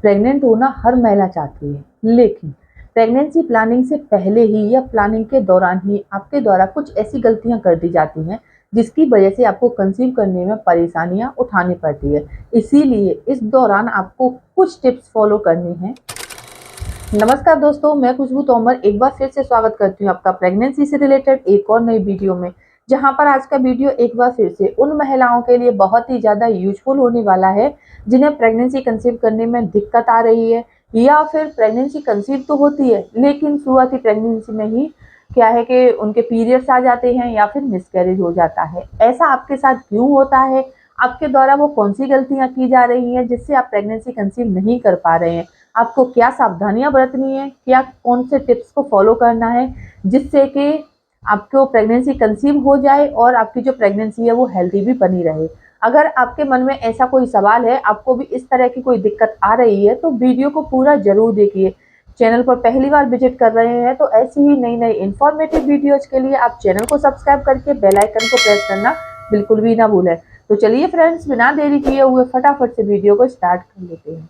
Pregnant होना हर महिला चाहती है, लेकिन प्रेगनेंसी प्लानिंग से पहले ही या प्लानिंग के दौरान ही आपके द्वारा कुछ ऐसी गलतियां कर दी जाती हैं जिसकी वजह से आपको कंसीव करने में परेशानियां उठानी पड़ती है। इसीलिए इस दौरान आपको कुछ टिप्स फॉलो करनी है। नमस्कार दोस्तों, मैं खुशबू तोमर एक बार फिर से स्वागत करती हूँ आपका प्रेगनेंसी से रिलेटेड एक और नई वीडियो में, जहां पर आज का वीडियो एक बार फिर से उन महिलाओं के लिए बहुत ही ज़्यादा यूजफुल होने वाला है जिन्हें प्रेगनेंसी कंसीव करने में दिक्कत आ रही है, या फिर प्रेगनेंसी कंसीव तो होती है लेकिन शुरुआती प्रेगनेंसी में ही क्या है कि उनके पीरियड्स आ जाते हैं या फिर मिसकैरेज हो जाता है। ऐसा आपके साथ क्यों होता है? आपके द्वारा वो कौन सी गलतियां की जा रही हैं जिससे आप प्रेगनेंसी कंसीव नहीं कर पा रहे हैं? आपको क्या सावधानियां बरतनी है, क्या कौन से टिप्स को फॉलो करना है जिससे कि आपको प्रेगनेंसी कंसीव हो जाए और आपकी जो प्रेगनेंसी है वो हेल्दी भी बनी रहे। अगर आपके मन में ऐसा कोई सवाल है, आपको भी इस तरह की कोई दिक्कत आ रही है, तो वीडियो को पूरा जरूर देखिए। चैनल पर पहली बार विजिट कर रहे हैं तो ऐसी ही नई नई इंफॉर्मेटिव वीडियोज के लिए आप चैनल को सब्सक्राइब करके बेल आइकन को प्रेस करना बिल्कुल भी ना भूलें। तो चलिए फ्रेंड्स, बिना देरी किए हुए फटाफट से वीडियो को स्टार्ट कर लेते हैं।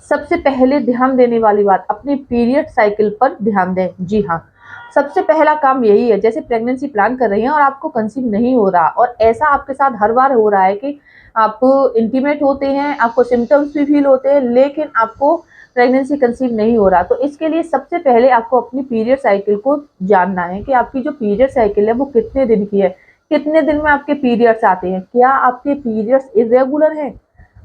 सबसे पहले ध्यान देने वाली बात, अपनी पीरियड साइकिल पर ध्यान दें। जी हाँ, सबसे पहला काम यही है। जैसे प्रेगनेंसी प्लान कर रही हैं और आपको कंसीव नहीं हो रहा, और ऐसा आपके साथ हर बार हो रहा है कि आप इंटीमेट होते हैं, आपको सिम्टम्स भी फील होते हैं, लेकिन आपको प्रेगनेंसी कंसीव नहीं हो रहा। तो इसके लिए सबसे पहले आपको अपनी पीरियड साइकिल को जानना है कि आपकी जो पीरियड साइकिल है वो कितने दिन की है, कितने दिन में आपके पीरियड्स आते हैं, क्या आपके पीरियड्स इरेगुलर हैं।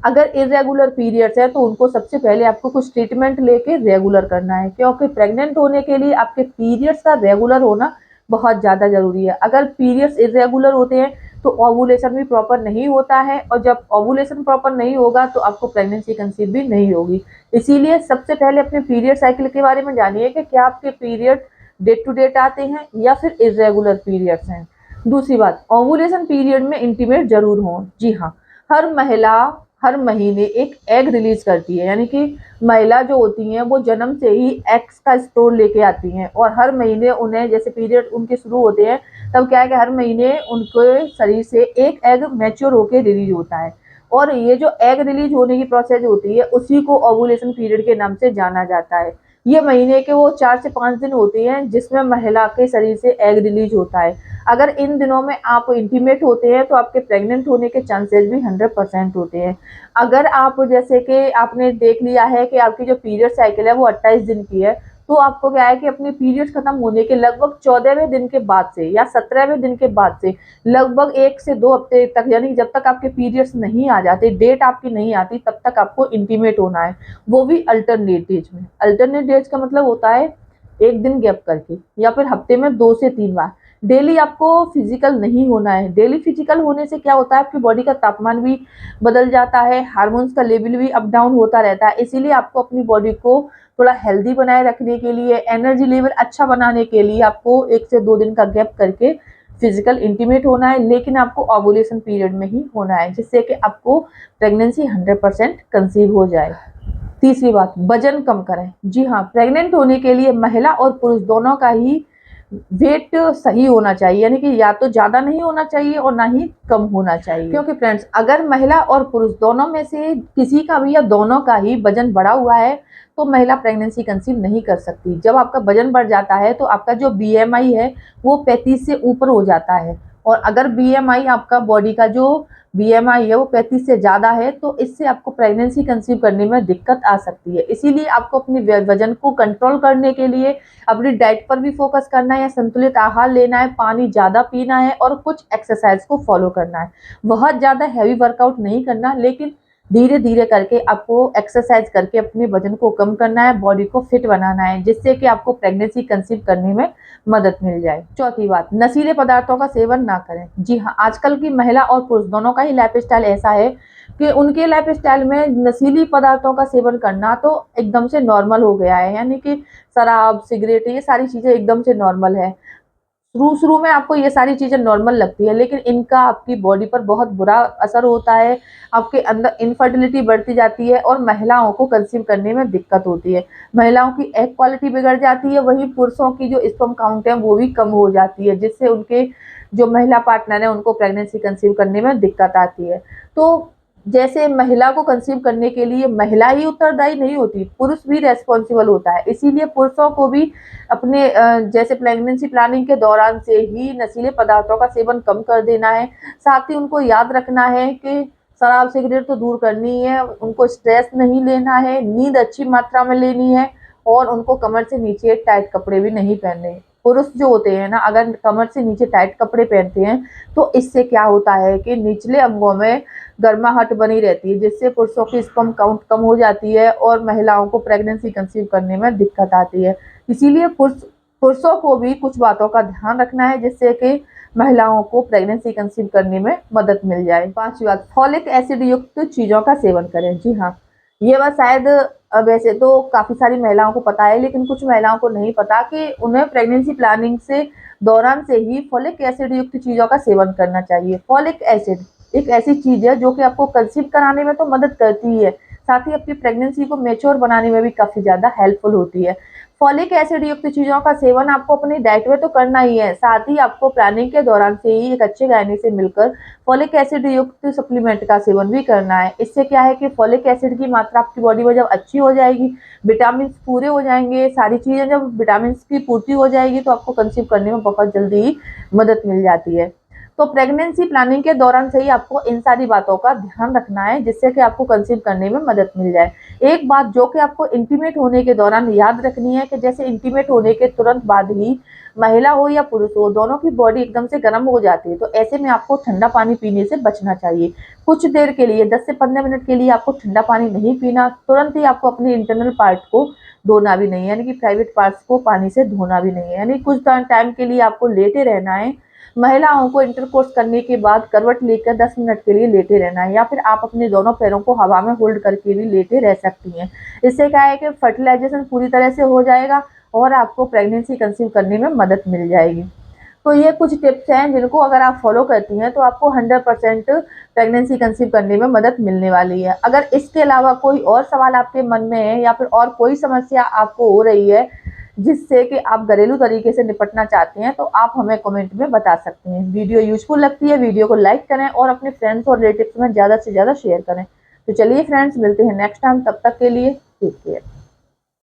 अगर इरेगुलर पीरियड्स है तो उनको सबसे पहले आपको कुछ ट्रीटमेंट लेके रेगुलर करना है, क्योंकि प्रेग्नेंट होने के लिए आपके पीरियड्स का रेगुलर होना बहुत ज़्यादा ज़रूरी है। अगर पीरियड्स इरेगुलर होते हैं तो ओवुलेशन भी प्रॉपर नहीं होता है, और जब ओवुलेशन प्रॉपर नहीं होगा तो आपको प्रेगनेंसी कंसीव भी नहीं होगी। इसीलिए सबसे पहले अपने पीरियड साइकिल के बारे में जानिए कि क्या आपके पीरियड डेट टू डेट आते हैं या फिर इरेगुलर पीरियड्स हैं। दूसरी बात, ओवुलेशन पीरियड में इंटीमेट जरूर हों। जी हाँ, हर महिला हर महीने एक एग रिलीज करती है, यानी कि महिला जो होती हैं वो जन्म से ही एग्स का स्टोर लेके आती हैं, और हर महीने उन्हें जैसे पीरियड उनके शुरू होते हैं तब क्या है कि हर महीने उनके शरीर से एक एग मैच्योर होके रिलीज होता है, और ये जो एग रिलीज होने की प्रोसेस होती है उसी को ओवुलेशन पीरियड के नाम से जाना जाता है। ये महीने के वो 4 से 5 दिन होते हैं जिसमें महिला के शरीर से एग रिलीज होता है। अगर इन दिनों में आप इंटीमेट होते हैं तो आपके प्रेग्नेंट होने के चांसेस भी 100% होते हैं। अगर आप जैसे कि आपने देख लिया है कि आपकी जो पीरियड साइकिल है वो 28 दिन की है, तो आपको क्या है कि अपने पीरियड्स खत्म होने के लगभग 14वें दिन के बाद से या 17वें दिन के बाद से लगभग 1 से 2 हफ्ते तक, यानी जब तक आपके पीरियड्स नहीं आ जाते, डेट आपकी नहीं आती, तब तक आपको इंटीमेट होना है, वो भी अल्टरनेट डेज में। अल्टरनेट डेज का मतलब होता है एक दिन गैप करके, या फिर हफ्ते में 2 से 3 बार। डेली आपको फिजिकल नहीं होना है। डेली फिजिकल होने से क्या होता है, आपकी बॉडी का तापमान भी बदल जाता है, हार्मोन्स का लेवल भी अप डाउन होता रहता है। इसीलिए आपको अपनी बॉडी को थोड़ा हेल्दी बनाए रखने के लिए, एनर्जी लेवल अच्छा बनाने के लिए आपको 1 से 2 दिन का गैप करके फिजिकल इंटीमेट होना है, लेकिन आपको ओवुलेशन पीरियड में ही होना है, जिससे कि आपको प्रेगनेंसी 100% कंसीव हो जाए। तीसरी बात, वजन कम करें। जी हाँ, प्रेग्नेंट होने के लिए महिला और पुरुष दोनों का ही वेट सही होना चाहिए, यानी कि या तो ज़्यादा नहीं होना चाहिए और ना ही कम होना चाहिए। क्योंकि फ्रेंड्स, अगर महिला और पुरुष दोनों में से किसी का भी या दोनों का ही वजन बढ़ा हुआ है तो महिला प्रेगनेंसी कंसीव नहीं कर सकती। जब आपका वजन बढ़ जाता है तो आपका जो बीएमआई है वो 35 से ऊपर हो जाता है, और अगर बीएमआई आपका बॉडी का जो बीएमआई है वो 35 से ज़्यादा है तो इससे आपको प्रेगनेंसी कंसीव करने में दिक्कत आ सकती है। इसीलिए आपको अपने वजन को कंट्रोल करने के लिए अपनी डाइट पर भी फोकस करना है, संतुलित आहार लेना है, पानी ज़्यादा पीना है और कुछ एक्सरसाइज को फॉलो करना है। बहुत ज़्यादा हैवी वर्कआउट नहीं करना, लेकिन धीरे धीरे करके आपको एक्सरसाइज करके अपने वजन को कम करना है, बॉडी को फिट बनाना है, जिससे कि आपको प्रेगनेंसी कंसीव करने में मदद मिल जाए। चौथी बात, नशीले पदार्थों का सेवन ना करें। जी हाँ, आजकल की महिला और पुरुष दोनों का ही लाइफस्टाइल ऐसा है कि उनके लाइफस्टाइल में नशीली पदार्थों का सेवन करना तो एकदम से नॉर्मल हो गया है, यानी कि शराब, सिगरेट, ये सारी चीज़ें एकदम से नॉर्मल है। शुरू में आपको ये सारी चीज़ें नॉर्मल लगती है, लेकिन इनका आपकी बॉडी पर बहुत बुरा असर होता है। आपके अंदर इनफर्टिलिटी बढ़ती जाती है और महिलाओं को कंसीव करने में दिक्कत होती है। महिलाओं की एग क्वालिटी बिगड़ जाती है, वहीं पुरुषों की जो स्पर्म काउंट है वो भी कम हो जाती है, जिससे उनके जो महिला पार्टनर है उनको प्रेगनेंसी कंसीव करने में दिक्कत आती है। तो जैसे महिला को कंसीव करने के लिए महिला ही उत्तरदायी नहीं होती, पुरुष भी रेस्पॉन्सिबल होता है। इसीलिए पुरुषों को भी अपने जैसे प्रेगनेंसी प्लानिंग के दौरान से ही नशीले पदार्थों का सेवन कम कर देना है। साथ ही उनको याद रखना है कि शराब सिगरेट तो दूर करनी है, उनको स्ट्रेस नहीं लेना है, नींद अच्छी मात्रा में लेनी है और उनको कमर से नीचे टाइट कपड़े भी नहीं पहनने। पुरुष जो होते हैं ना, अगर कमर से नीचे टाइट कपड़े पहनते हैं तो इससे क्या होता है कि निचले अंगों में गर्माहट बनी रहती है, जिससे पुरुषों की स्पर्म काउंट कम हो जाती है और महिलाओं को प्रेगनेंसी कंसीव करने में दिक्कत आती है। इसीलिए पुरुषों को भी कुछ बातों का ध्यान रखना है, जिससे कि महिलाओं को प्रेगनेंसी कंसीव करने में मदद मिल जाए। पांचवी बात, फॉलिक एसिड युक्त चीजों का सेवन करें। जी हाँ, ये बात शायद वैसे तो काफी सारी महिलाओं को पता है, लेकिन कुछ महिलाओं को नहीं पता कि उन्हें प्रेगनेंसी प्लानिंग से दौरान से ही फॉलिक एसिड युक्त चीजों का सेवन करना चाहिए। फॉलिक एसिड एक ऐसी चीज है जो कि आपको कंसीव कराने में तो मदद करती ही है, साथ ही अपनी प्रेगनेंसी को मेच्योर बनाने में भी काफी ज्यादा हेल्पफुल होती है। फॉलिक एसिड युक्त चीजों का सेवन आपको अपनी डाइट में तो करना ही है, साथ ही आपको प्लानिंग के दौरान से ही एक अच्छे गायनी से मिलकर फॉलिक एसिड युक्त सप्लीमेंट का सेवन भी करना है। इससे क्या है कि फॉलिक एसिड की मात्रा आपकी बॉडी में जब अच्छी हो जाएगी, विटामिन पूरे हो जाएंगे, सारी चीजें जब विटामिन की पूर्ति हो जाएगी तो आपको कंसीव करने में बहुत जल्दी ही मदद मिल जाती है। तो प्रेगनेंसी प्लानिंग के दौरान से ही आपको इन सारी बातों का ध्यान रखना है, जिससे कि आपको कंसीव करने में मदद मिल जाए। एक बात जो कि आपको इंटीमेट होने के दौरान याद रखनी है कि जैसे इंटीमेट होने के तुरंत बाद ही महिला हो या पुरुष हो, दोनों की बॉडी एकदम से गर्म हो जाती है, तो ऐसे में आपको ठंडा पानी पीने से बचना चाहिए। कुछ देर के लिए 10 से 15 मिनट के लिए आपको ठंडा पानी नहीं पीना, तुरंत ही आपको अपने इंटरनल पार्ट को धोना भी नहीं है, यानी कि प्राइवेट पार्ट्स को पानी से धोना भी नहीं है, यानी कुछ टाइम के लिए आपको लेटे रहना है। महिलाओं को इंटरकोर्स करने के बाद करवट लेकर 10 मिनट के लिए लेटे रहना है, या फिर आप अपने दोनों पैरों को हवा में होल्ड करके भी लेटे रह सकती हैं। इससे क्या है कि फर्टिलाइजेशन पूरी तरह से हो जाएगा और आपको प्रेगनेंसी कंसीव करने में मदद मिल जाएगी। तो ये कुछ टिप्स हैं जिनको अगर आप फॉलो करती हैं तो आपको 100% प्रेगनेंसी कंसीव करने में मदद मिलने वाली है। अगर इसके अलावा कोई और सवाल आपके मन में है या फिर और कोई समस्या आपको हो रही है जिससे कि आप घरेलू तरीके से निपटना चाहते हैं, तो आप हमें कमेंट में बता सकते हैं। वीडियो यूजफुल लगती है, वीडियो को लाइक करें और अपने फ्रेंड्स और रिलेटिव्स में ज़्यादा से ज़्यादा शेयर करें। तो चलिए फ्रेंड्स, मिलते हैं नेक्स्ट टाइम, तब तक के लिए टेक केयर।